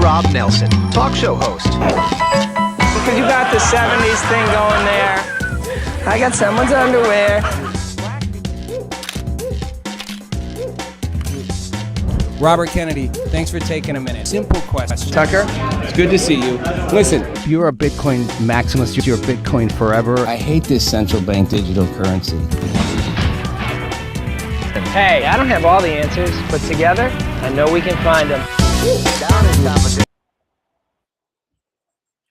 Rob Nelson, talk show host. Because you got the 70s thing going there. I got someone's underwear. Robert Kennedy, thanks for taking a minute. Simple question. Tucker, it's good to see you. Listen, you're a Bitcoin maximalist. You're Bitcoin forever. I hate this central bank digital currency. Hey, I don't have all the answers, but together, I know we can find them.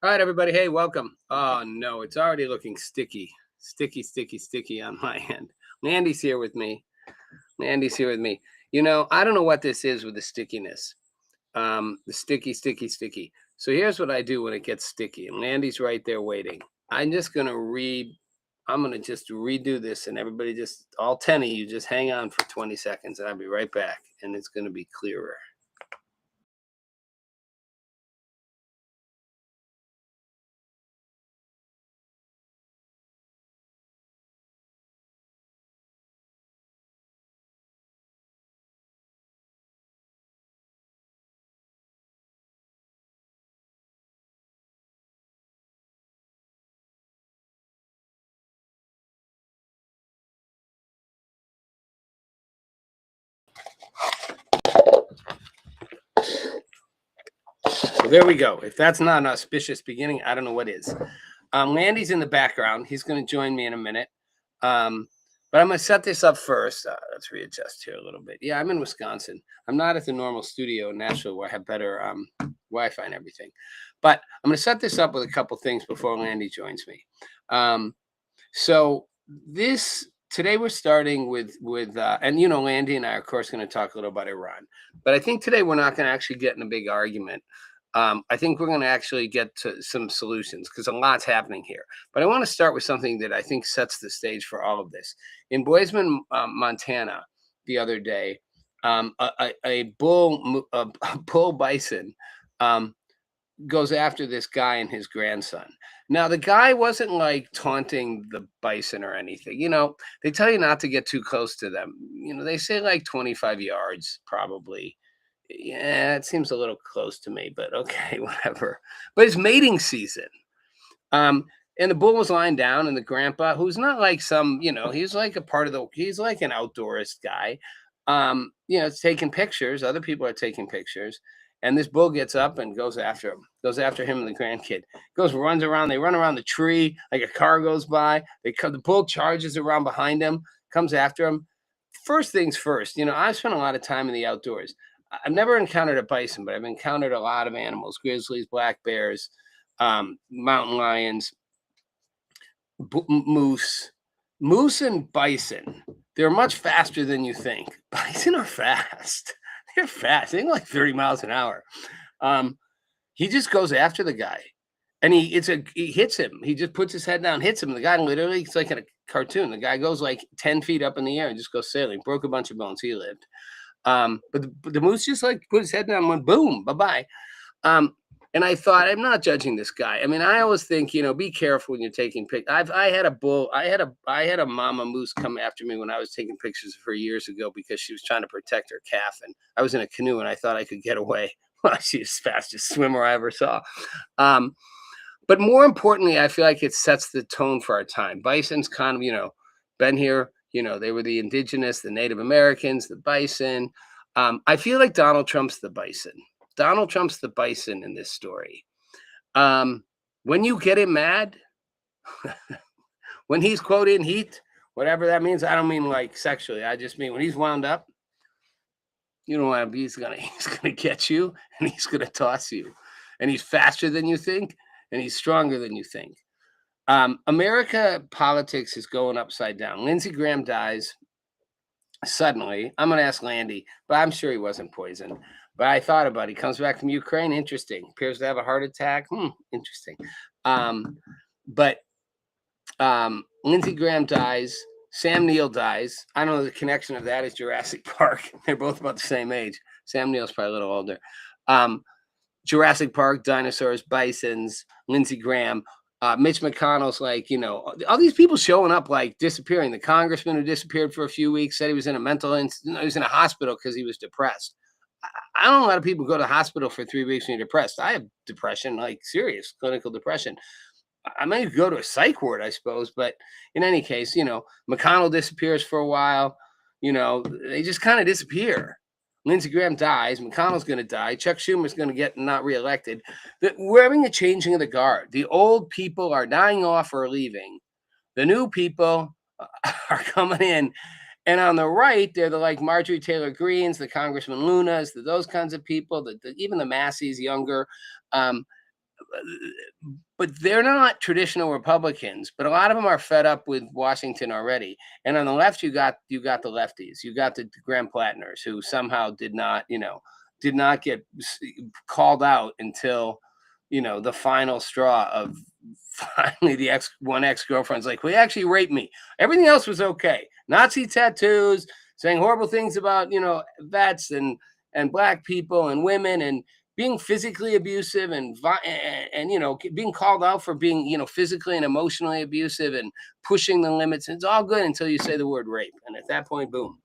all right, everybody. Hey, welcome. Oh, no, it's already looking sticky. Sticky on my end. Mandy's here with me. You know, I don't know what this is with the stickiness. The sticky. So here's what I do when it gets sticky. And Landy's right there waiting. I'm just going to just redo this. And everybody just, all 10 of you, just hang on for 20 seconds. And I'll be right back. And it's going to be clearer. So there we go. If that's not an auspicious beginning, I don't know what is. Landy's in the background. He's going to join me in a minute. But I'm going to set this up first. Let's readjust here a little bit. Yeah, I'm in Wisconsin. I'm not at the normal studio in Nashville where I have better Wi-Fi and everything. But I'm going to set this up with a couple things before Landy joins me. Today we're starting with and you know, Landy and I are of course going to talk a little about Iran. But I think today we're not going to actually get in a big argument. I think we're going to actually get to some solutions because a lot's happening here. But I want to start with something that I think sets the stage for all of this. In Bozeman, Montana, the other day, a bull bison goes after this guy and his grandson. Now, the guy wasn't like taunting the bison or anything. You know, they tell you not to get too close to them. You know, they say like 25 yards probably. Yeah, it seems a little close to me, but okay, whatever. But it's mating season. And the bull was lying down, and the grandpa, who's not like some, you know, he's like he's like an outdoorist guy. You know, it's taking pictures. Other people are taking pictures. And this bull gets up and goes after him and the grandkid. Runs around. They run around the tree like a car goes by. The bull charges around behind him, comes after him. First things first, you know, I've spent a lot of time in the outdoors. I've never encountered a bison, but I've encountered a lot of animals: grizzlies, black bears, mountain lions, moose and bison. They're much faster than you think. Bison are fast. They're fast. They're like 30 miles an hour. He just goes after the guy, and he hits him. He just puts his head down, hits him. The guy literally, it's like in a cartoon. The guy goes like 10 feet up in the air and just goes sailing. Broke a bunch of bones. He lived. But the moose just like put his head down and went boom, bye-bye. And I thought, I'm not judging this guy. I mean, I always think, you know, be careful when you're taking pictures. I had a mama moose come after me when I was taking pictures of her years ago because she was trying to protect her calf. And I was in a canoe and I thought I could get away. Well, she's the fastest swimmer I ever saw. But more importantly, I feel like it sets the tone for our time. Bison's kind of, you know, been here. You know, they were the indigenous, the Native Americans, the bison. I feel like Donald Trump's the bison. Donald Trump's the bison in this story. When you get him mad, when he's quote in heat, whatever that means, I don't mean like sexually. I just mean when he's wound up, you know what? He's gonna get you and he's gonna toss you. And he's faster than you think, and he's stronger than you think. America politics is going upside down. Lindsey Graham dies suddenly. I'm going to ask Landy, but I'm sure he wasn't poisoned. But I thought about it. He comes back from Ukraine. Interesting. Appears to have a heart attack. Interesting. But Lindsey Graham dies. Sam Neill dies. I don't know the connection of that is Jurassic Park. They're both about the same age. Sam Neill's probably a little older. Jurassic Park, dinosaurs, bisons, Lindsey Graham. Mitch McConnell's like, you know, all these people showing up like disappearing. The congressman who disappeared for a few weeks said he was in a he was in a hospital because he was depressed. I don't know a lot of people go to the hospital for 3 weeks when you're depressed. I have depression, like serious clinical depression. I may go to a psych ward, I suppose, but in any case, McConnell disappears for a while. They just kind of disappear. Lindsey Graham dies. McConnell's going to die. Chuck Schumer's going to get not reelected. We're having a changing of the guard. The old people are dying off or leaving. The new people are coming in. And on the right, they're the like Marjorie Taylor Greenes, the Congressman Lunas, those kinds of people, even the Masseys, younger. But they're not traditional Republicans. But a lot of them are fed up with Washington already. And on the left, you got the lefties. You got the Graham Plattners, who somehow did not get called out until the final straw of finally the ex-girlfriend's like, well, he actually raped me. Everything else was okay. Nazi tattoos, saying horrible things about vets and black people and women, and being physically abusive and being called out for being physically and emotionally abusive and pushing the limits. It's all good until you say the word rape, and at that point, boom.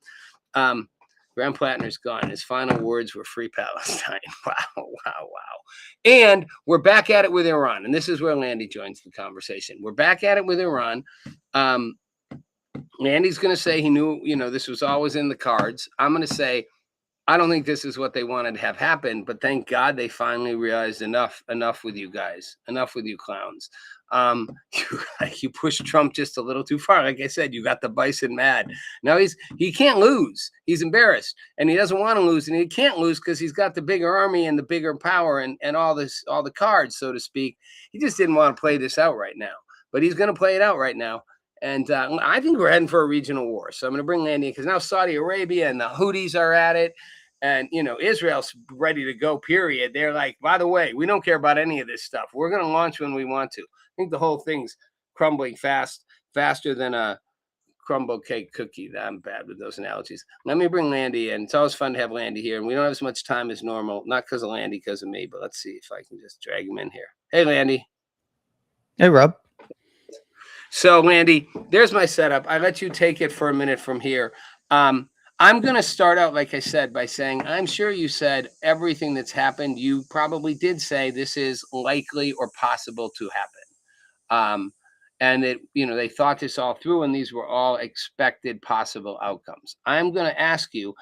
Graham Plattner's gone. His final words were "Free Palestine." Wow. And we're back at it with Iran. And this is where Landy joins the conversation. We're back at it with Iran. Landy's going to say he knew, this was always in the cards. I'm going to say, I don't think this is what they wanted to have happen, but thank God they finally realized enough with you guys, enough with you clowns. You pushed Trump just a little too far. Like I said, you got the bison mad. Now he can't lose. He's embarrassed, and he doesn't want to lose, and he can't lose because he's got the bigger army and the bigger power and all the cards, so to speak. He just didn't want to play this out right now, but he's going to play it out right now. And I think we're heading for a regional war. So I'm going to bring Landy because now Saudi Arabia and the Houthis are at it. And, Israel's ready to go, period. They're like, by the way, we don't care about any of this stuff. We're going to launch when we want to. I think the whole thing's crumbling faster than a crumble cake cookie. I'm bad with those analogies. Let me bring Landy in. It's always fun to have Landy here. And we don't have as much time as normal. Not because of Landy, because of me. But let's see if I can just drag him in here. Hey, Landy. Hey, Rob. So, Landy, there's my setup. I let you take it for a minute from here. I'm going to start out, like I said, by saying I'm sure you said everything that's happened. You probably did say this is likely or possible to happen. And they thought this all through, and these were all expected possible outcomes. I'm going to ask you,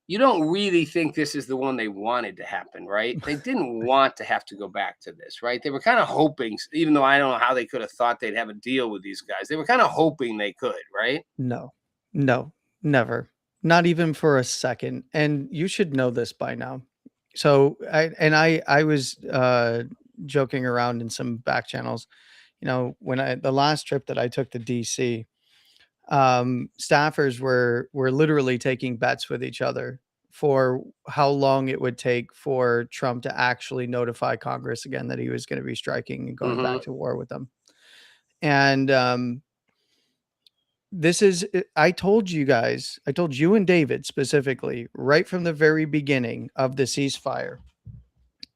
you don't really think this is the one they wanted to happen, right? They didn't want to have to go back to this, right? They were kind of hoping, even though I don't know how they could have thought they'd have a deal with these guys. They were kind of hoping they could, right? No, never. Not even for a second. And you should know this by now. So I was joking around in some back channels, when the last trip that I took to DC, staffers were literally taking bets with each other for how long it would take for Trump to actually notify Congress again that he was going to be striking and going back to war with them. And I told you and David specifically, right from the very beginning of the ceasefire,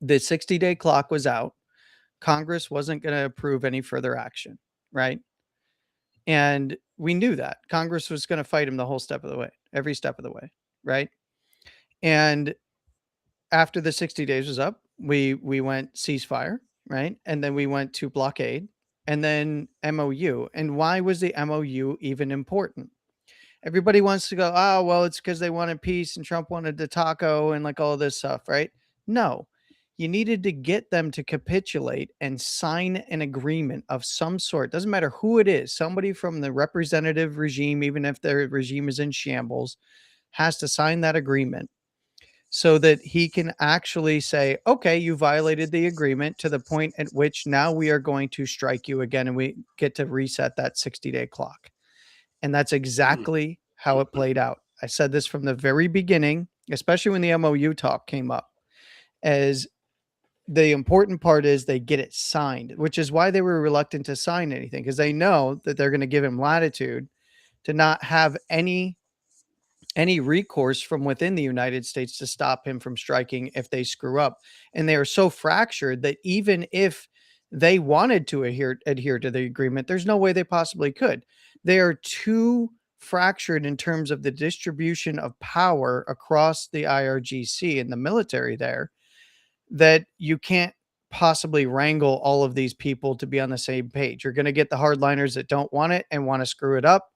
the 60-day clock was out. Congress wasn't going to approve any further action, right? And we knew that Congress was going to fight him the whole step of the way, every step of the way, right? And after the 60 days was up, we went ceasefire, right? And then we went to blockade and then MOU. And why was the MOU even important? Everybody wants to go, oh, well, it's because they wanted peace and Trump wanted the taco and like all this stuff, right? No, you needed to get them to capitulate and sign an agreement of some sort. Doesn't matter who it is. Somebody from the representative regime, even if their regime is in shambles, has to sign that agreement so that he can actually say, okay, you violated the agreement to the point at which now we are going to strike you again and we get to reset that 60-day clock. And that's exactly how it played out. I said this from the very beginning, especially when the MOU talk came up, as the important part is they get it signed, which is why they were reluctant to sign anything, because they know that they're going to give him latitude to not have any recourse from within the United States to stop him from striking if they screw up. And they are so fractured that even if they wanted to adhere to the agreement, there's no way they possibly could. They are too fractured in terms of the distribution of power across the IRGC and the military there that you can't possibly wrangle all of these people to be on the same page. You're going to get the hardliners that don't want it and want to screw it up.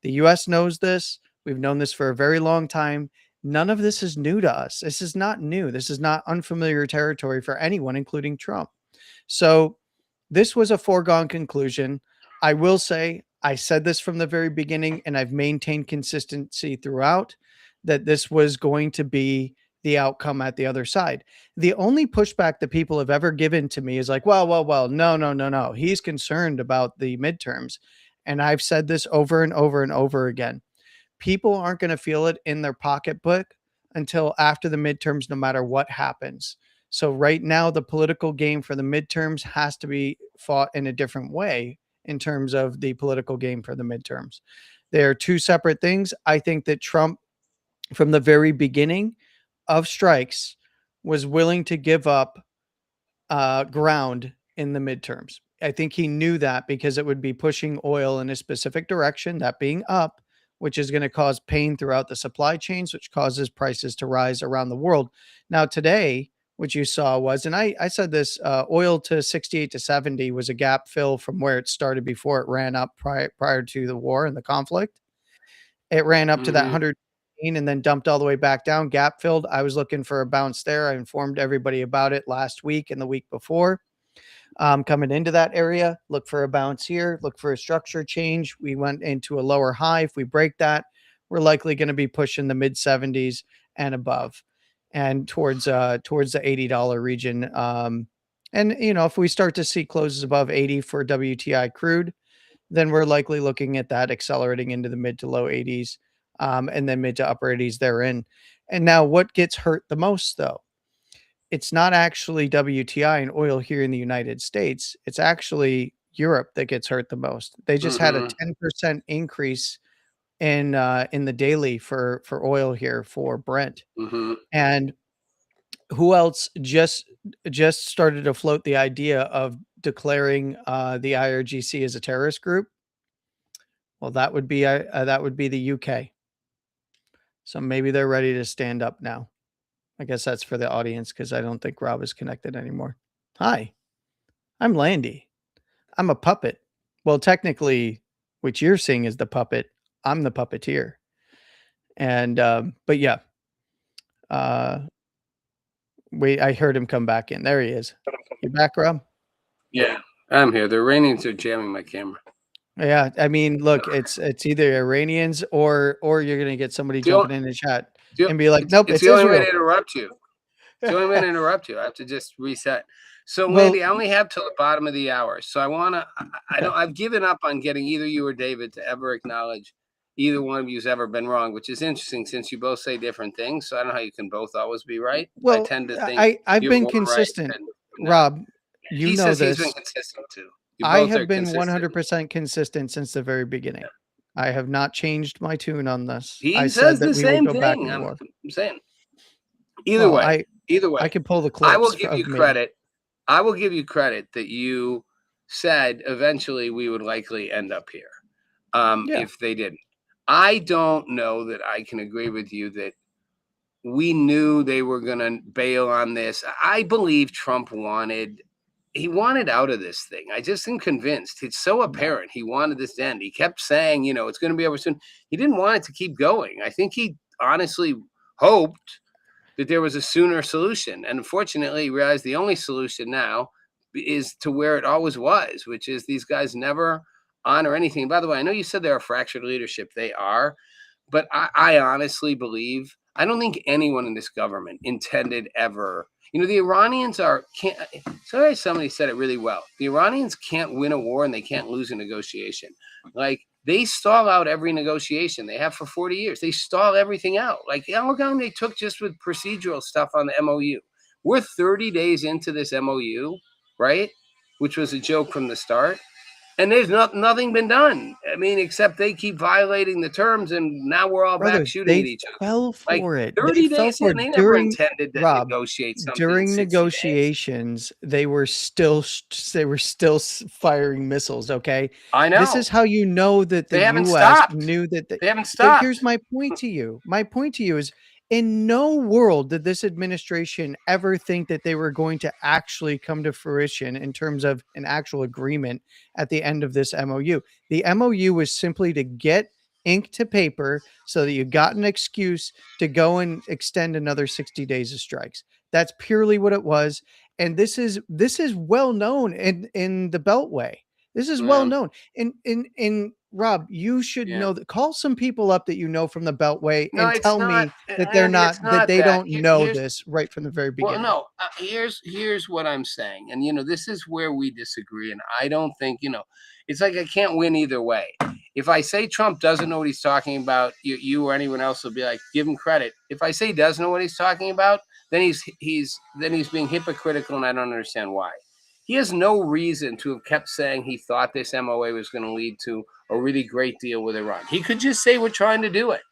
The US knows this. We've known this for a very long time. None of this is new to us. This is not new. This is not unfamiliar territory for anyone, including Trump. So this was a foregone conclusion. I will say, I said this from the very beginning, and I've maintained consistency throughout, that this was going to be the outcome at the other side. The only pushback that people have ever given to me is like, well, no. He's concerned about the midterms. And I've said this over and over and over again. People aren't going to feel it in their pocketbook until after the midterms, no matter what happens. So right now, the political game for the midterms has to be fought in a different way in terms of the political game for the midterms. They are two separate things. I think that Trump, from the very beginning of strikes, was willing to give up ground in the midterms. I think he knew that because it would be pushing oil in a specific direction, that being up, which is going to cause pain throughout the supply chains, which causes prices to rise around the world. Now, today, what you saw was, and I said this, oil to 68 to 70 was a gap fill from where it started before it ran up prior to the war and the conflict. It ran up to that 100 and then dumped all the way back down, gap filled. I was looking for a bounce there. I informed everybody about it last week and the week before. Coming into that area, look for a bounce here, look for a structure change. We went into a lower high. If we break that, we're likely going to be pushing the mid 70s and above, and towards the $80 region. And if we start to see closes above 80 for WTI crude, then we're likely looking at that accelerating into the mid to low 80s, and then mid to upper 80s therein. And now what gets hurt the most, though? It's not actually WTI and oil here in the United States. It's actually Europe that gets hurt the most. They just had a 10% increase in the daily for oil here for Brent. And who else just started to float the idea of declaring the IRGC as a terrorist group? Well, that would be the UK. So maybe they're ready to stand up now. I guess that's for the audience because I don't think Rob is connected anymore. Hi, I'm Landy. I'm a puppet. Well, technically, what you're seeing is the puppet. I'm the puppeteer. And but yeah, wait, I heard him come back in. There he is. You back, Rob? Yeah, I'm here. The Iranians are jamming my camera. Yeah, I mean, look, it's either Iranians or you're gonna get somebody jumping in the chat and be like, "Nope, it's the only Israel." way to interrupt you. It's the only way to interrupt you. I have to just reset. So, Landy, I only have till the bottom of the hour. So I want to. I've given up on getting either you or David to ever acknowledge either one of you's ever been wrong, which is interesting since you both say different things. So I don't know how you can both always be right. Well, I tend to think I've you're been more consistent, right Rob. He You know says this. he's been consistent too. I have been 100% consistent since the very beginning. Yeah. I have not changed my tune on this. He says the same thing. I'm saying. Either way, I can pull the clips. I will give you credit. I will give you credit that you said eventually we would likely end up here if they didn't. I don't know that I can agree with you that we knew they were going to bail on this. I believe Trump wanted out of this thing. I just am convinced. It's so apparent he wanted this to end. He kept saying, it's going to be over soon. He didn't want it to keep going. I think he honestly hoped that there was a sooner solution. And unfortunately, he realized the only solution now is to where it always was, which is these guys never honor anything. By the way, I know you said they're a fractured leadership. They are. But I honestly believe, I don't think anyone in this government intended ever. The Iranians somebody said it really well. The Iranians can't win a war and they can't lose a negotiation. Like, they stall out every negotiation. They have for 40 years. They stall everything out. Like, how long they took just with procedural stuff on the MOU. We're 30 days into this MOU, right? Which was a joke from the start. And there's nothing been done. I mean, except they keep violating the terms, and now we're all Brother, back shooting at they each other. fell Like for it. They 30 fell days for in, it they never during intended to Rob, negotiate something in during 60 days. negotiations, they were still firing missiles, okay? I This know. is how you know that the They haven't US stopped. knew that They haven't but stopped. here's my point to you. My point to you is in no world did this administration ever think that they were going to actually come to fruition in terms of an actual agreement at the end of this MOU. The MOU was simply to get ink to paper so that you got an excuse to go and extend another 60 days of strikes. That's purely what it was. And this is well known in the Beltway. This is well Yeah. known. In Rob, you should Yeah. know that. Call some people up that you know from the Beltway No, and it's tell not, me that they're Andy, it's that not they that. don't know Here's this right from the very Well, beginning. no. Here's what I'm saying, and this is where we disagree. And I don't think it's like I can't win either way. If I say Trump doesn't know what he's talking about, you or anyone else will be like, give him credit. If I say he doesn't know what he's talking about, then he's being hypocritical, and I don't understand why. He has no reason to have kept saying he thought this MOA was going to lead to a really great deal with Iran. He could just say we're trying to do it.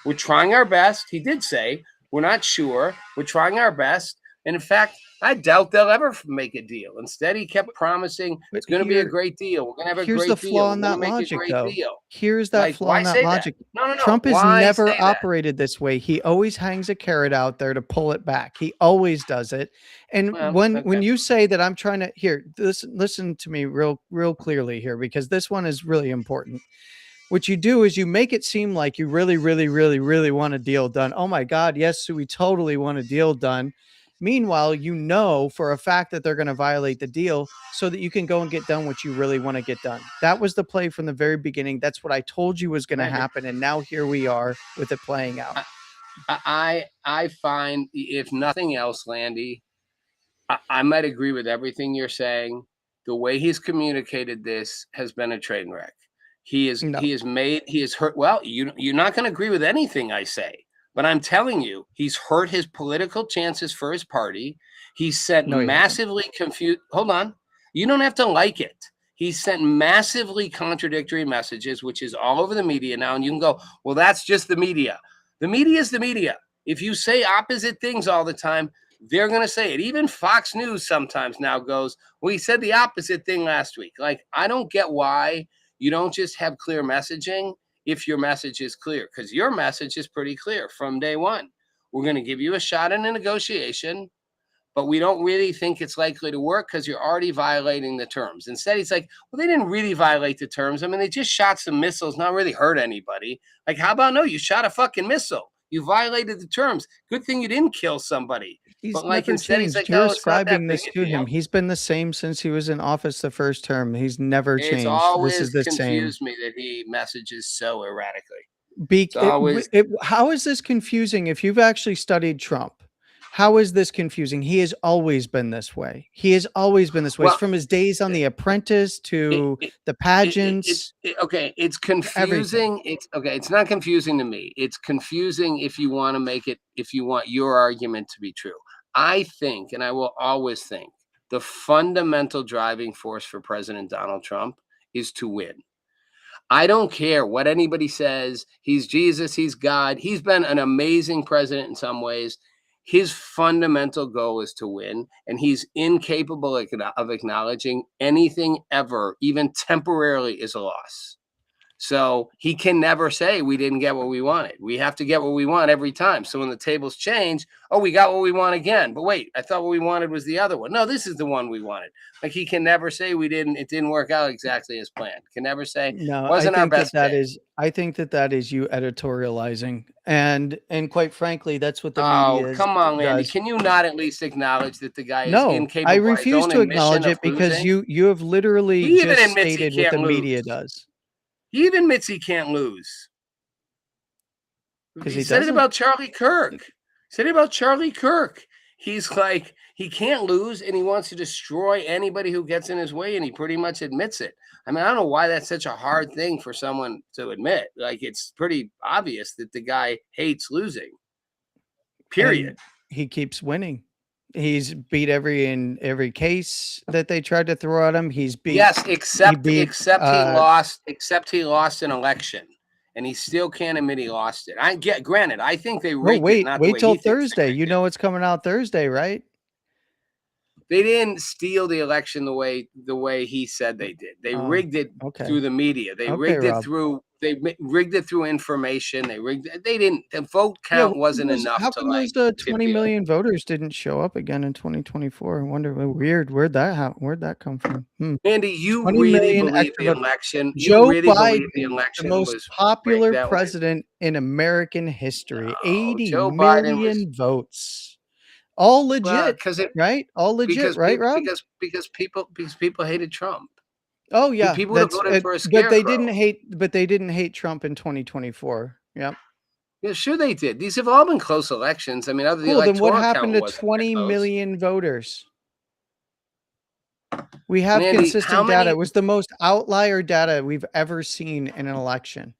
We're trying our best. He did say we're not sure. We're trying our best. And in fact, I doubt they'll ever make a deal. Instead, he kept promising But it's going to be a great deal. We're going to have a here's the great deal. flaw We're in going to that make a logic, great though. deal. Here's that Like, flaw why in that say that? logic. No. Trump has Why never say that? operated this way. He always hangs a carrot out there to pull it back. He always does it. And Well, when okay. you say that I'm trying to listen to me real clearly here, because this one is really important. What you do is you make it seem like you really, really, really, really want a deal done. Oh my God, yes, we totally want a deal done. Meanwhile, you know for a fact that they're going to violate the deal so that you can go and get done what you really want to get done. That was the play from the very beginning. That's what I told you was going to Maybe. happen. And now here we are with it playing out. I find, if nothing else, Landy, I might agree with everything you're saying. The way he's communicated this has been a train wreck. He has hurt. Well, you're not going to agree with anything I say, but I'm telling you, he's hurt his political chances for his party. He's sent massively confused. Hold on. You don't have to like it. He's sent massively contradictory messages, which is all over the media now. And you can go, well, that's just the media. The media is the media. If you say opposite things all the time, they're going to say it. Even Fox News sometimes now goes, well, he said the opposite thing last week. Like, I don't get why you don't just have clear messaging if your message is clear, because your message is pretty clear from day one. We're going to give you a shot in a negotiation, but we don't really think it's likely to work because you're already violating the terms. Instead, he's like, well, they didn't really violate the terms. I mean, they just shot some missiles, not really hurt anybody. Like, how about no, you shot a fucking missile. You violated the terms. Good thing you didn't kill somebody. He's But like never instead, he's changed. like, You're no, it's not that ascribing big this a to deal. him. He's been the same since he was in office the first term. He's never It's changed. always This is the same. confused me that he messages so erratically. Always. How is this confusing if you've actually studied Trump? How is this confusing? He has always been this way. He has always been this way. Well, from his days on The Apprentice to the pageants. Okay, it's confusing. It's not confusing to me. It's confusing if you want to make it, if you want your argument to be true. I think, and I will always think, the fundamental driving force for President Donald Trump is to win. I don't care what anybody says. He's Jesus, he's God. He's been an amazing president in some ways. His fundamental goal is to win, and he's incapable of acknowledging anything ever, even temporarily, is a loss. So he can never say we didn't get what we wanted. We have to get what we want every time. So when the tables change, oh, we got what we want again. But wait, I thought what we wanted was the other one. No, this is the one we wanted. Like, he can never say it didn't work out exactly as planned. Can never say wasn't our best day. I think that is you editorializing. And quite frankly, that's what the media is. Come on, Landy. does. Can you not at least acknowledge that the guy is No, incapable? I refuse to acknowledge it because you you have literally He even just admits he stated what can't the media lose. does. He even admits he can't lose. Because He said it about Charlie Kirk. He's like, he can't lose, and he wants to destroy anybody who gets in his way, and he pretty much admits it. I mean, I don't know why that's such a hard thing for someone to admit. Like, it's pretty obvious that the guy hates losing. Period. And he keeps winning. He's beat in every case that they tried to throw at him. He's beat. Yes, He except beat. except he lost an election, and he still can't admit he lost it. I get, granted, I think they Oh rigged it, wait, not the wait way till he thinks they Thursday. rigged You it. know it's coming out Thursday, right? They didn't steal the election the way he said they did. They Oh, rigged it okay. through the media. They Okay, rigged it Rob. through rigged it through information. They rigged it. They didn't. The vote Yeah, count wasn't enough how to come like those tip 20 the. million voters didn't show up again in 2024? I wonder. Weird. Where'd that come from? Andy, you 20 really million believe extra the votes. election? You Joe really believe the Biden, the election most was rigged popular that way? president in American history, No, 80 Joe Biden was million votes. All well legit, because it right? All legit, because right, people Rob? because people hated Trump. Oh yeah, People would have that's voted for a but scarecrow. they didn't hate Trump in 2024. Yep. Yeah, sure they did. These have all been close elections. I mean, other the Cool. Then what electoral happened count to wasn't that 20 close. million voters? We have And Andy, how consistent data. many? It was the most outlier data we've ever seen in an election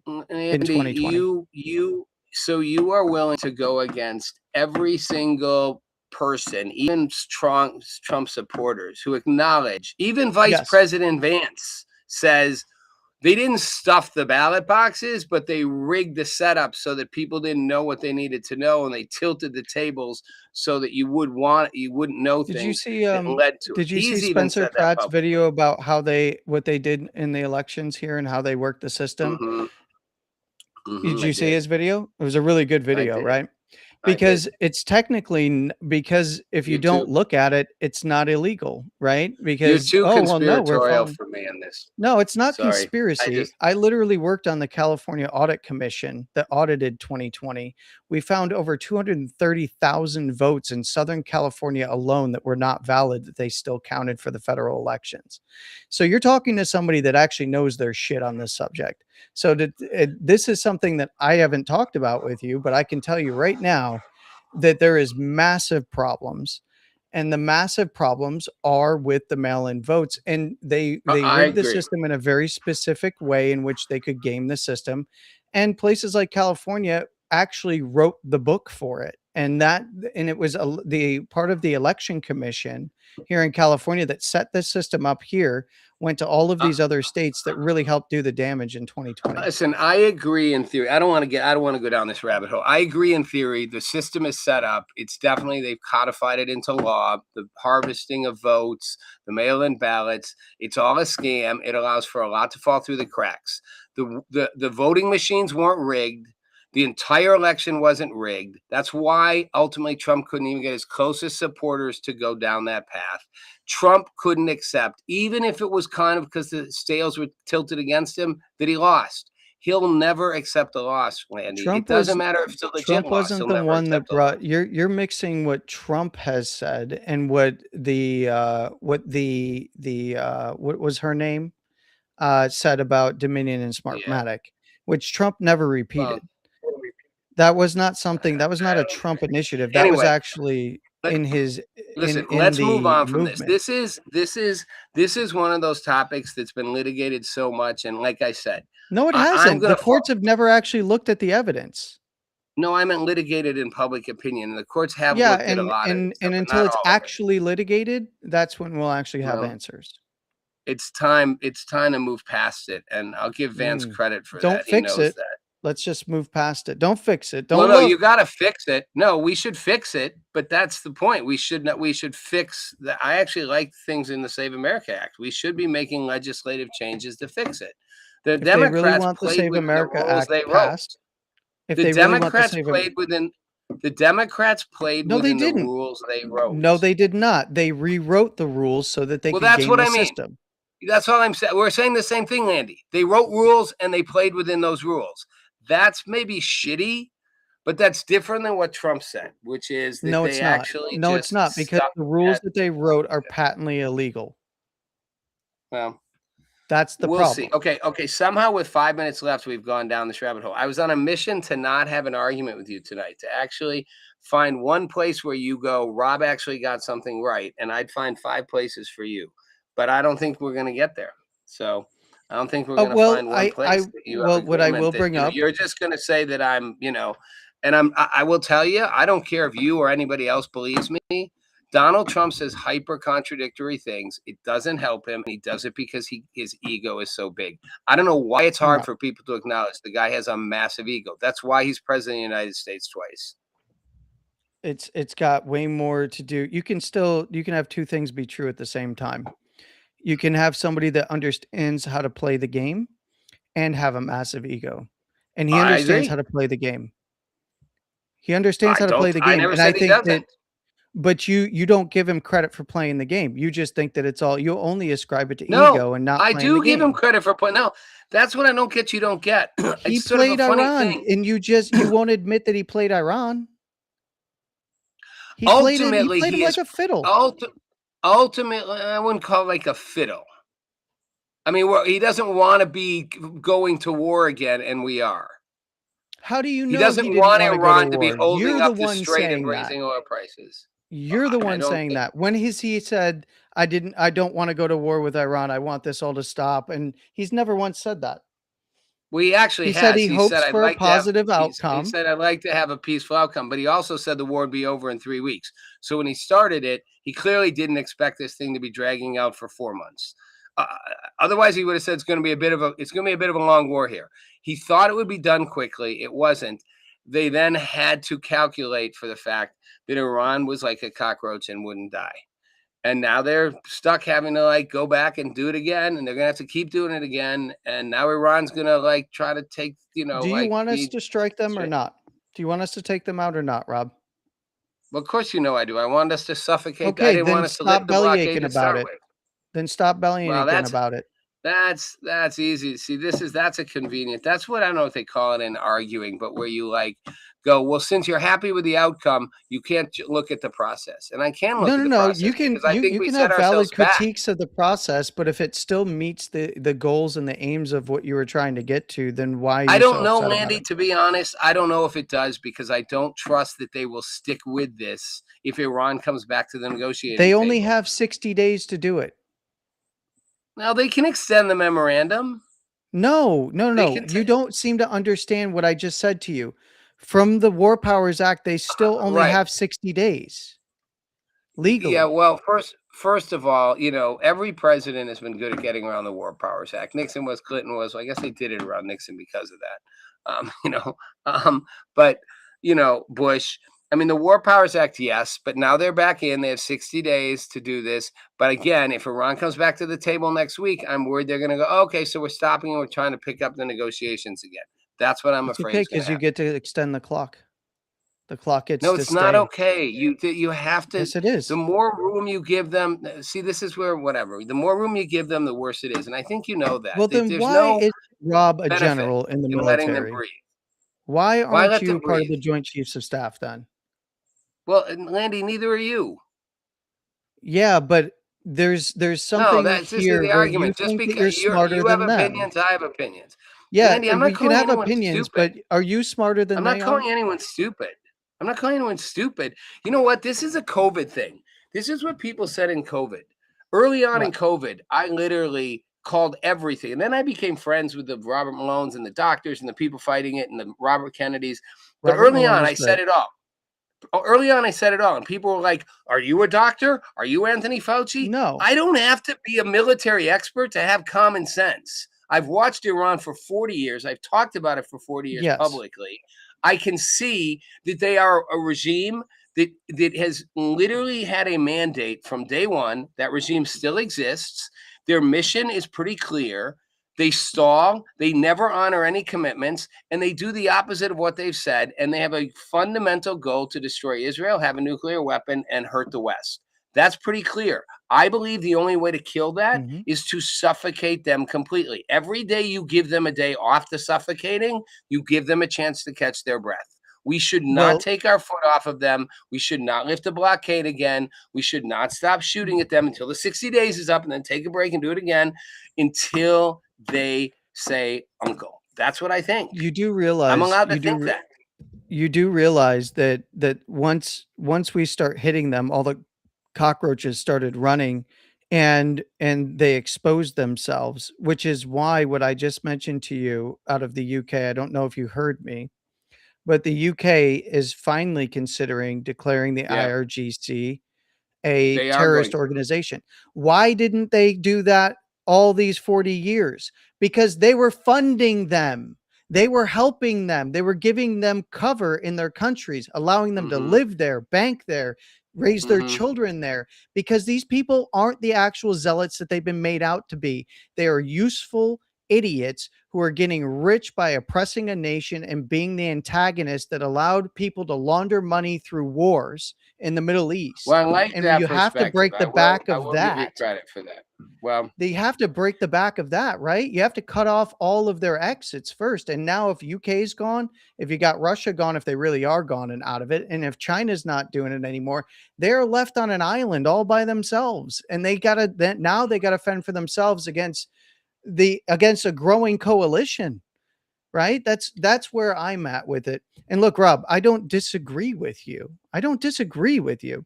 in Andy, 2020. so you are willing to go against every single person, even strong Trump supporters who acknowledge, even Vice Yes. President Vance says they didn't stuff the ballot boxes, but they rigged the setup so that people didn't know what they needed to know, and they tilted the tables so that you wouldn't know Did you things see that led to it. did you see He's even Spencer said that Pratt's publicly. video about what they did in the elections here and how they worked the system? Did I you see did. his video? It was a really good I video, did. right? I did. Because it's technically because if you YouTube. don't look at it, it's not illegal, right? You're Because too oh well, no, we're conspiratorial following. for me on this. No, it's not Sorry. conspiracy. I literally worked on the California Audit Commission that audited 2020. We found over 230,000 votes in Southern California alone that were not valid that they still counted for the federal elections. So you're talking to somebody that actually knows their shit on this subject. So this is something that I haven't talked about with you, but I can tell you right now that there is massive problems, and the massive problems are with the mail-in votes, and they I rigged the agree. system in a very specific way in which they could game the system, and places like California actually wrote the book for it, and it was the part of the election commission here in California that set this system up here went to all of these other states that really helped do the damage in 2020. Listen, I agree in theory. I don't want to go down this rabbit hole. I agree in theory. The system is set up. It's definitely, they've codified it into law. The harvesting of votes, the mail-in ballots, it's all a scam. It allows for a lot to fall through the cracks. The voting machines weren't rigged. The entire election wasn't rigged. That's why ultimately Trump couldn't even get his closest supporters to go down that path. Trump couldn't accept, even if it was kind of because the scales were tilted against him, that he lost. He'll never accept a loss, Randy. It doesn't matter if it's a legit Trump loss. wasn't He'll the never one that accept a loss. brought you're mixing what Trump has said and what what was her name said about Dominion and Yeah. Smartmatic, which Trump never repeated. That was not something that was not a Trump initiative. That was Anyway, actually in his listen, in let's move the on from this. movement. This is one of those topics that's been litigated so much, and like I said, No, it I'm hasn't. gonna The courts have never actually looked at the evidence. No, I meant litigated in public opinion. The courts have Yeah, looked at a lot of this stuff, and but until not it's all of it. actually litigated, that's when we'll actually have Well, answers. it's time to move past it, and I'll give Vance credit for Don't that. He fix knows it. that. Let's just move past it. Don't fix it. Well, Don't no, look. you got to fix it. No, we should fix it, but that's the point. We should fix that. I actually like things in the Save America Act. We should be making legislative changes to fix it. The If they really Democrats want the played Save within the America rules Act they wrote. passed, if The they really want the Democrats Save played within the Democrats played No, they within the didn't. rules they wrote. No, they did not. They rewrote the rules so that they Well, could that's game what the I mean. system. That's all I'm saying. We're saying the same thing, Andy. They wrote rules and they played within those rules. That's maybe shitty, but that's different than what Trump said, which is that No, they it's not. actually No, it's just not because stuck the rules at. that they wrote are patently illegal. Well, That's the we'll see. problem. Okay. Somehow, with 5 minutes left, we've gone down this rabbit hole. I was on a mission to not have an argument with you tonight, to actually find one place where you go, Rob actually got something right, and I'd find 5 places for you. But I don't think we're going to get there. So I don't think we're going to Well, find one place that you have what I agreement will that bring up. you're just going to say that I'm, And I will tell you, I don't care if you or anybody else believes me. Donald Trump says hyper contradictory things. It doesn't help him. He does it because his ego is so big. I don't know why it's hard No. for people to acknowledge the guy has a massive ego. That's why he's president of the United States twice. It's got way more to do. You can have two things be true at the same time. You can have somebody that understands how to play the game and have a massive ego. And he I understands agree. how to play the game. He understands how to play the I game. never And I said he think that, doesn't. but you don't give him credit for playing the game. You just think that it's all, you only ascribe it to No, ego and not I playing the do give him game. credit for playing. No, that's what I don't get. You don't get. He It's sort of a played funny Iran, thing. and you won't admit that he played Iran. He Ultimately, played him he like is a fiddle. ultimately, I wouldn't call it like a fiddle. I mean, he doesn't want to be going to war again, and we are. How do you know He he doesn't didn't want want to go Iran to to be war? holding You're the up the one strait and saying that. raising oil prices. You're the I one don't saying think- that. When has he said, I don't want to go to war with Iran. I want this all to stop. And he's never once said that. Well, he actually He has. said he He hopes said, I'd for a like to have, positive he outcome. said, I'd like to have a peaceful outcome. But he also said the war would be over in 3 weeks. So when he started it, he clearly didn't expect this thing to be dragging out for 4 months. Otherwise, he would have said it's going to be a bit of a long war here. He thought it would be done quickly. It wasn't. They then had to calculate for the fact that Iran was like a cockroach and wouldn't die. And now they're stuck having to like go back and do it again, and they're gonna have to keep doing it again. And now Iran's gonna like try to take, Do you like want us be to strike them or straight. not? Do you want us to take them out or not, Rob? Well, of course I do. I wanted us to suffocate. I Okay, didn't want then us to lift stop the blockade bellyaching to about start it. with. Then stop Well, bellyaching about it. that's easy. See, that's a convenient. That's what I don't know what they call it in arguing, but where you like go, well, since you're happy with the outcome, you can't look at the process. And I can look at the No. process You can because I think you we can set have valid ourselves back. critiques of the process, but if it still meets the goals and the aims of what you were trying to get to, then why are you I don't so know, upset about Landy, it? to be honest. I don't know if it does because I don't trust that they will stick with this if Iran comes back to the negotiating They table. only have 60 days to do it. Now, they can extend the memorandum. No. They can You don't seem to understand what I just said to you. From the War Powers Act, they still only right. have 60 days legally. Yeah, well, first of all, every president has been good at getting around the War Powers Act. Nixon was, Clinton was. Well, I guess they did it around Nixon because of that. But Bush. I mean, the War Powers Act, yes, but now they're back in. They have 60 days to do this. But again, if Iran comes back to the table next week, I'm worried they're going to go, okay, so we're stopping and we're trying to pick up the negotiations again. That's what I'm It's afraid okay is going because to you happen. get to extend the clock. The clock gets No, to it's not stay. okay. You have to. Yes, it is. The more room you give them, see, this is where whatever. The more room you give them, the worse it is, and I think you know that. Well, then There's why no is Rob a benefit general in the in letting them military? breathe. Why Why aren't let you them part of breathe? the Joint Chiefs of Staff then? Well, and Landy, neither are you. Yeah, but there's No, something that's just here the where you argument. Just think that you're because smarter you have than them. opinions, I have opinions. Yeah, Landy, I'm not we can calling have anyone opinions, stupid. but are you smarter than I'm they not are? calling anyone stupid. I'm not calling anyone stupid. You know what? This is a COVID thing. This is what people said in COVID. Early on in What? COVID, I literally called everything. And then I became friends with the Robert Malones and the doctors and the people fighting it and the Robert Kennedys. But Robert early Malone on, is I said great. it all. Early on, I said it all. And people were like, are you a doctor? Are you Anthony Fauci? No. I don't have to be a military expert to have common sense. I've watched Iran for 40 years. I've talked about it for 40 years Yes. publicly. I can see that they are a regime that has literally had a mandate from day one. That regime still exists. Their mission is pretty clear. They stall, they never honor any commitments, and they do the opposite of what they've said. And they have a fundamental goal to destroy Israel, have a nuclear weapon, and hurt the West. That's pretty clear. I believe the only way to kill that Mhm. is to suffocate them completely. Every day you give them a day off the suffocating, you give them a chance to catch their breath. We should not Well, take our foot off of them. We should not lift the blockade again. We should not stop shooting at them until the 60 days is up and then take a break and do it again until they say uncle. That's what I think. you do I'm realize allowed to think that. you do realize that once we start hitting them, all the cockroaches started running and they exposed themselves, which is why what I just mentioned to you out of the UK, I don't know if you heard me, but the UK is finally considering declaring the Yeah, IRGC a they are going terrorist to. organization. Why didn't they do that all these 40 years? Because they were funding them. They were helping them. They were giving them cover in their countries, allowing them to Hmm. live there, bank there, raise their Hmm. children there, because these people aren't the actual zealots that they've been made out to be. They are useful idiots who are getting rich by oppressing a nation and being the antagonist that allowed people to launder money through wars in the Middle East. Well, I like And that you have to perspective. break the back I of will give you that. credit for that. Well, They have to break the back of that, right? You have to cut off all of their exits first. And now, if UK's gone, if you got Russia gone, if they really are gone and out of it, and if China's not doing it anymore, they're left on an island all by themselves. And they gotta then now they gotta fend for themselves against a growing coalition, right? That's where I'm at with it. And look, Rob, I don't disagree with you. I don't disagree with you.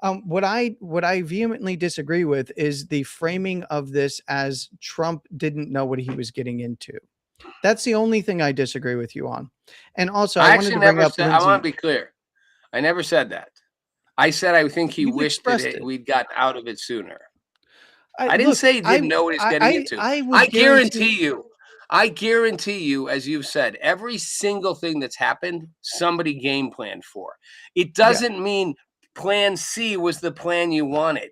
What I vehemently disagree with is the framing of this as Trump didn't know what he was getting into. That's the only thing I disagree with you on. And also, I I wanted actually to bring never up said. I want Lindsay. to be clear. I never said that. I said I think he You've wished that expressed it. we'd gotten out of it sooner. I I didn't look. say he didn't know what he's getting into. I I would guarantee. guarantee you, as you've said, every single thing that's happened, somebody game planned for. It Yeah. doesn't mean plan C was the plan you wanted.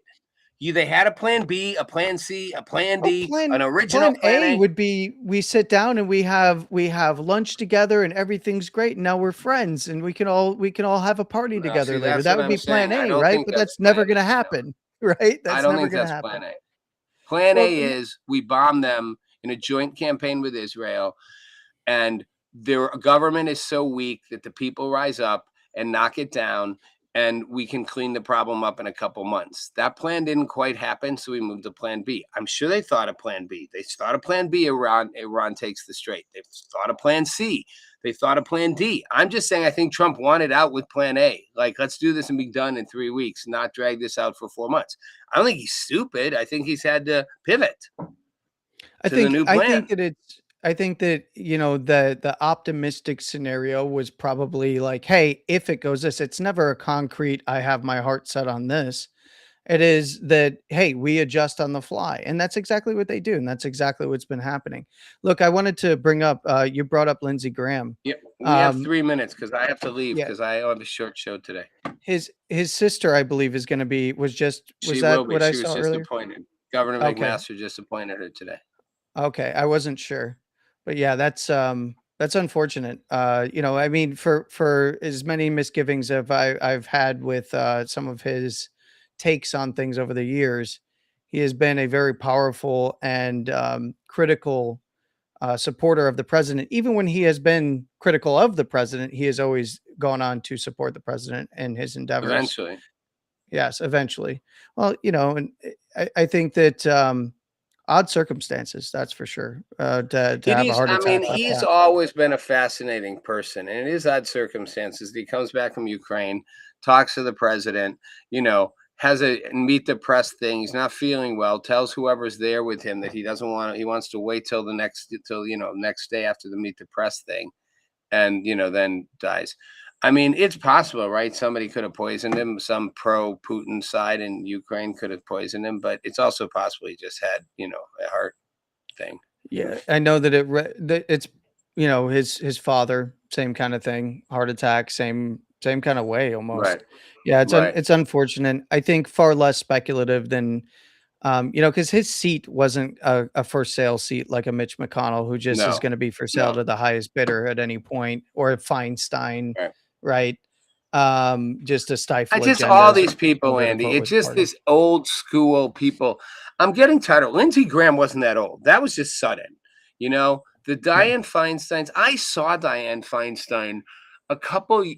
They had a plan B, a plan C, a plan Oh, D, an original plan plan A A. would be we sit down and we have lunch together and everything's great. And now we're friends and we can all have a party No, together see, later. that's That what would I'm be plan saying. I A, don't right? think But that's that's never plan going to A. No, happen, right? I That's don't never think going to that's plan happen. A. Plan Well, A is we bomb them in a joint campaign with Israel, and their government is so weak that the people rise up and knock it down, and we can clean the problem up in a couple months. That plan didn't quite happen, so we moved to plan B. I'm sure they thought of plan B. They thought of plan B, Iran takes the strait. They thought of plan C. They thought of plan D. I'm just saying I think Trump wanted out with plan A. Like, let's do this and be done in 3 weeks, not drag this out for 4 months. I don't think he's stupid. I think he's had to pivot I to the think new I think plan. that it's I think that the optimistic scenario was probably like, hey, if it goes this, it's never a concrete, I have my heart set on this. It is that, hey, we adjust on the fly. And that's exactly what they do. And that's exactly what's been happening. Look, I wanted to bring up, you brought up Lindsey Graham. Yeah, we have Um, 3 minutes because I have to leave yeah, because I have a short show today. his sister, I believe, is going to be, was She will that be. what I She was saw just earlier? appointed. Governor Okay. McMaster just appointed her today. Okay. I wasn't sure, but yeah, that's unfortunate. I mean, for as many misgivings I've had with, some of his takes on things over the years, he has been a very powerful and, critical supporter of the president. Even when he has been critical of the president, he has always gone on to support the president and his endeavors. Eventually. Yes, eventually. Well, and I think that odd circumstances, that's for sure. To It have a is. heart I mean, attack like he's that. always been a fascinating person, and it is odd circumstances. He comes back from Ukraine, talks to the president, has a meet the press thing. He's not feeling well. Tells whoever's there with him that he doesn't want. He wants to wait till next day after the meet the press thing, and then dies. I mean, it's possible, right? Somebody could have poisoned him. Some pro-Putin side in Ukraine could have poisoned him, but it's also possible he just had, a heart thing. Yeah, I know that that it's his father, same kind of thing, heart attack, same kind of way Right, almost. Yeah, right. it's unfortunate. I think far less speculative than because his seat wasn't a for sale seat like a Mitch McConnell who just is No, going to be for sale no. to the highest bidder at any point, or a Feinstein, Right. right? Just to I stifle just all agendas these or people, over to Andy. vote It's with the just party. this old school people. I'm getting tired of Lindsey Graham wasn't that old. That was just sudden. The Yeah, Dianne Feinsteins. I saw Dianne Feinstein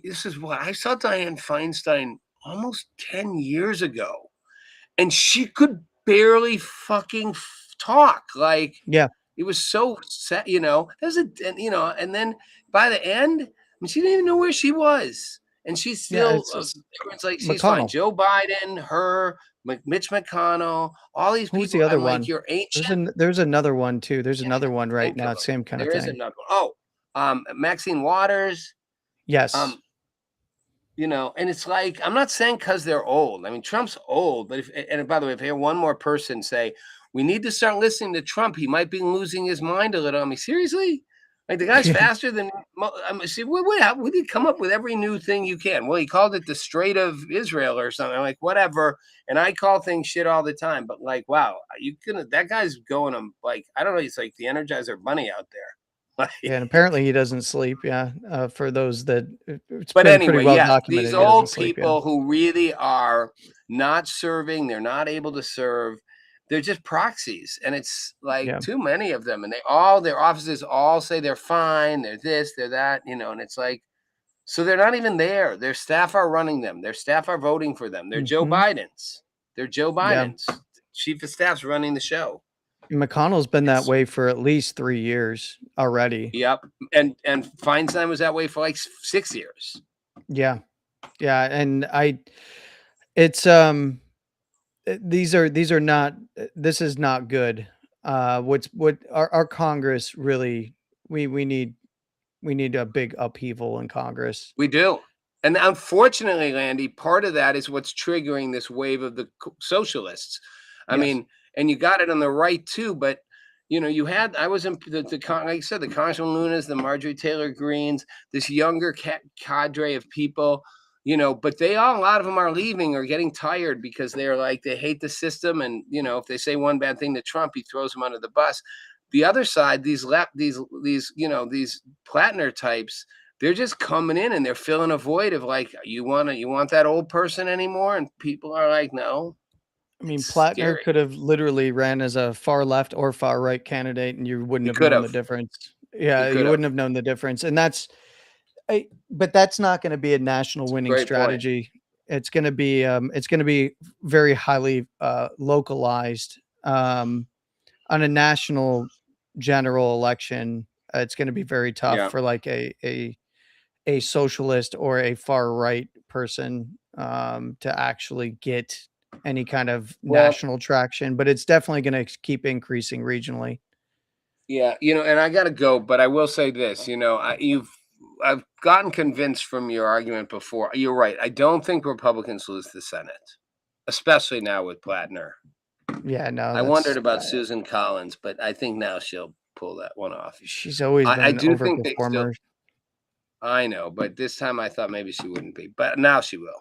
this is what I saw Dianne Feinstein almost 10 years ago. And she could barely fucking talk. Like, yeah, it was so sad, and then by the end, I mean, she didn't even know where she was. And she's yeah. still, It's it's like she's fine. McConnell. Joe Biden, her, Mitch McConnell, all these Who's the people. other I'm like, one? you're ancient. There's another one too. There's Yeah, I another can't one right think of now. them. Same kind of There is thing. another one. Oh, Maxine Waters. Yes. You know, and it's like, I'm not saying because they're old. I mean, Trump's old, but and by the way, if I hear one more person say, we need to start listening to Trump, he might be losing his mind a little. I mean, seriously? Like the guy's faster than, I mean, see, how would you come up with every new thing you can? Well, he called it the Strait of Israel or something, like whatever. And I call things shit all the time, but like, wow, that guy's going, like, I don't know, he's like the Energizer Bunny out there. Yeah, and apparently he doesn't sleep. Yeah, for those that it's But been pretty anyway, well yeah, documented, these he doesn't old sleep. Yeah, people who really are not serving, they're not able to serve. They're just proxies, and it's like yeah. too many of them, and their offices all say they're fine, they're this, they're that, you know, and it's like, so they're not even there. Their staff are running them. Their staff are voting for them. They're Joe Hmm. Biden's. They're Joe Yeah. Biden's. Chief of staff's running the show. McConnell's been that It's way for at least 3 years already. Yep, and Feinstein was that way for like 6 years. Yeah, yeah, and it's these are not. This is not good. What our Congress really we need a big upheaval in Congress. We do. And unfortunately, Landy, part of that is what's triggering this wave of the socialists. I Yes. mean, and you got it on the right too, but you know, I was in like I said, the Congressman Lunas, the Marjorie Taylor Greens, this younger cadre of people, you know, but a lot of them are leaving or getting tired because they're like, they hate the system. And, you know, if they say one bad thing to Trump, he throws them under the bus. The other side, these, you know, these Plattner types, they're just coming in and they're filling a void of like, you want that old person anymore? And people are like, no. I mean, It's Plattner scary. could have literally ran as a far left or far right candidate, and you wouldn't He have could known the have. difference. He Yeah, could you have. wouldn't have known the difference. And but that's not going to be a national winning Great point. strategy. It's going to be very highly localized on a national general election. It's going to be very tough Yeah. for like a socialist or a far right person to actually get any kind of Well, national traction, but it's definitely going to keep increasing regionally. yeah, you know, and I got to go, but I will say this, you know, I've gotten convinced from your argument before. You're right. I don't think Republicans lose the Senate, especially now with Plattner. Yeah, no, I wondered about Susan Collins, but I think now she'll pull that one off. she's always been I an do think they still, overperformer. I know, but this time I thought maybe she wouldn't be, but now she will.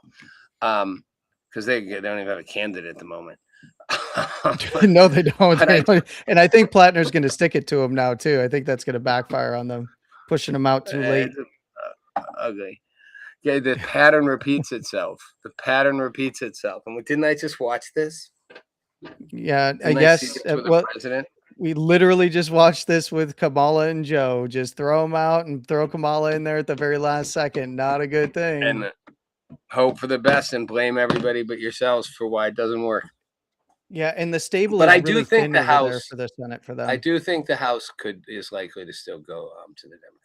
Because they don't even have a candidate at the moment. No, they don't. But And I think Plattner's going to stick it to him now too. I think that's going to backfire on them, pushing them out too late. Ugly. Yeah, the pattern repeats itself. The pattern repeats itself. And didn't I just watch this? Yeah, Didn't I see yes. this with the Well, president? we literally just watched this with Kamala and Joe. Just throw them out and throw Kamala in there at the very last second. Not a good thing. And hope for the best and blame everybody but yourselves for why it doesn't work. Yeah, and the stable But is I do really think thin the over there House, for the Senate for them. I do think the House is likely to still go to the Democrats.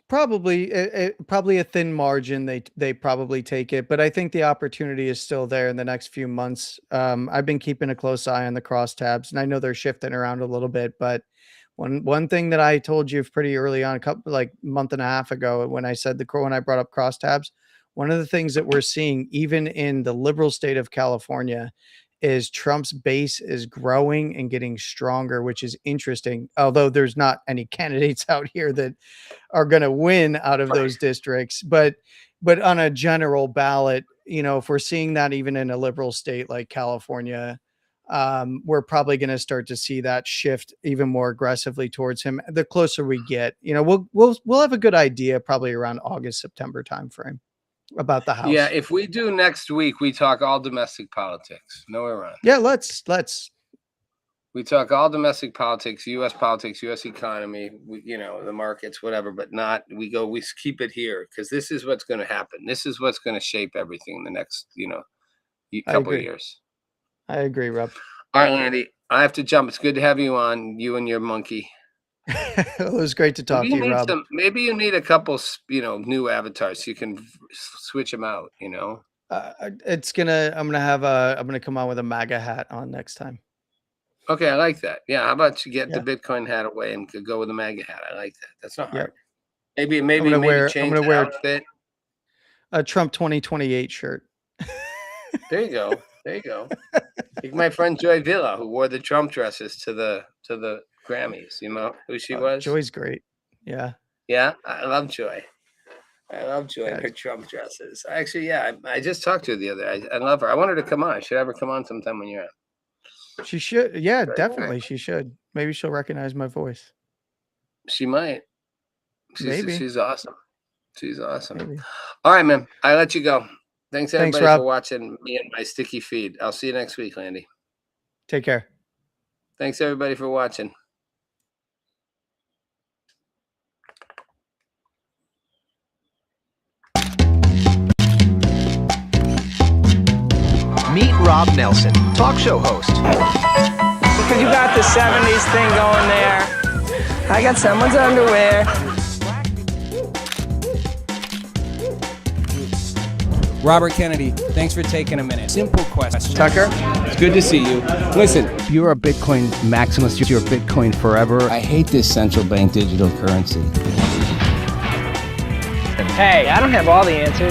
Probably a thin margin. They probably take it, but I think the opportunity is still there in the next few months. I've been keeping a close eye on the crosstabs, and I know they're shifting around a little bit. But one thing that I told you pretty early on, like month and a half ago, when I brought up crosstabs, one of the things that we're seeing even in the liberal state of California is Trump's base is growing and getting stronger, which is interesting. Although there's not any candidates out here that are going to win out of those districts, but on a general ballot, if we're seeing that even in a liberal state like California, we're probably going to start to see that shift even more aggressively towards him. The closer we get, we'll have a good idea probably around August, September timeframe about the House. Yeah, if we do next week, we talk all domestic politics. No Iran. Yeah, let's. We talk all domestic politics, U.S. politics, U.S. economy, the markets, whatever, but we keep it here because this is what's going to happen. This is what's going to shape everything in the next, couple of years. I agree, Rob. All right, Landy, I have to jump. It's good to have you on, you and your monkey. It was great to talk to you, Rob. Maybe you need a couple, new avatars so you can switch them out, I'm gonna come on with a MAGA hat on next time. Okay, I like that. Yeah, how about you get the Bitcoin hat away and go with the MAGA hat? I like that. That's not hard. Maybe change the outfit. a Trump 2028 shirt. There you go. There you go. Like my friend Joy Villa, who wore the Trump dresses to the Grammys. You know who she was? Joy's great. Yeah. Yeah, I love Joy. I love Joy and Yeah. her Trump dresses. Actually, yeah, I just talked to her the other day. I love her. I want her to come on. I should have her come on sometime when you're on. She should. Yeah, Very definitely. nice. She should. Maybe she'll recognize my voice. She might. Maybe. She's awesome. She's awesome. Maybe. All right, man. I let you go. Thanks everybody Rob. for watching me and my sticky feed. I'll see you next week, Landy. Take care. Thanks everybody for watching. Meet Rob Nelson, talk show host. Because you got the 70s thing going there. I got someone's underwear. Robert Kennedy, thanks for taking a minute. Simple question. Tucker? It's good to see you. Listen, You're a Bitcoin maximalist. You're Bitcoin forever. I hate this central bank digital currency. Hey, I don't have all the answers.